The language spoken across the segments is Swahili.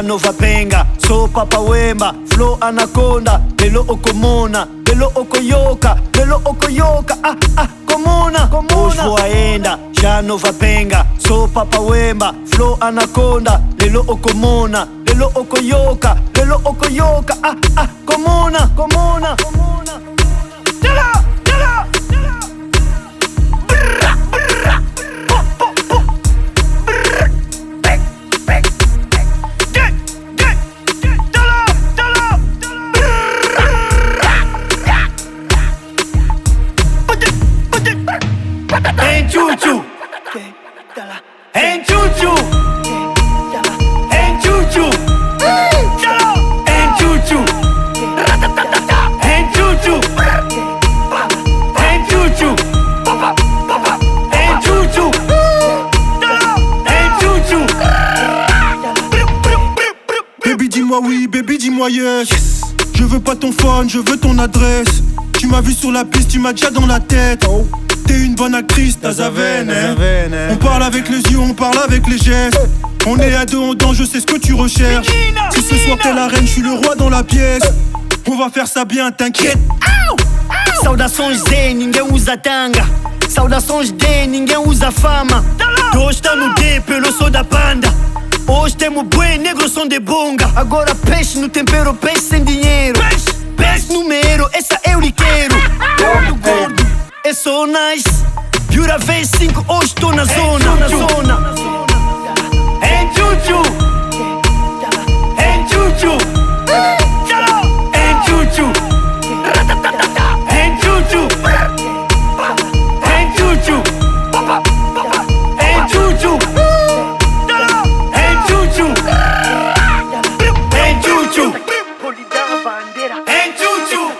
Shano vapenga, so papa wemba, flow anaconda, lelo okomona, lelo okoyoka, komona, Oshvo aenda, shano vapenga, so papa wemba, flow anaconda, lelo okomona, lelo okoyoka, komona. Hey choo-choo, hey choo-choo, hey choo-choo, hey choo-choo, hey choo-choo, hey choo-choo, hey choo-choo, hey choo-choo. Baby dis-moi oui, baby dis-moi yes. Je veux pas ton phone, je veux ton adresse. Tu m'as vu sur la piste, tu m'as déjà dans la tête. T'es une bonne actrice, t'as sa veine, hein. On parle avec les yeux, on parle avec les gestes. On est à deux en dents, je sais ce que tu recherches. Si ce soir t'es la reine, je suis le roi dans la pièce. On va faire ça bien, t'inquiète. Saudações Z, ninguém usa tanga. Saudações D, ninguém usa fama. Hoje tá no D, pelo sou da banda. Hoje temos boi, negro som de bonga. Agora peixe no tempero, peixe sem dinheiro. Peixe número, essa eu lhe quero. Gordo, é so nice. Pura vez 5, hoje tô na zona. Hey choo-choo, hey choo-choo, hey choo-choo, hey choo-choo, hey choo-choo, hey choo-choo, hey choo-choo, hey choo-choo, hey choo-choo, hey choo-choo,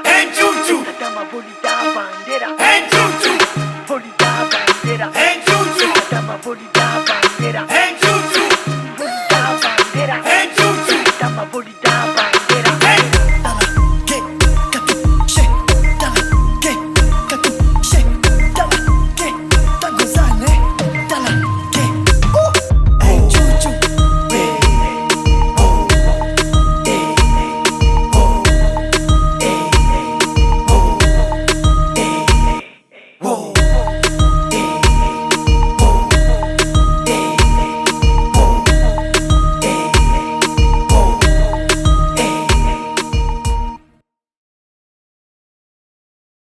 hey choo-choo, hey choo-choo.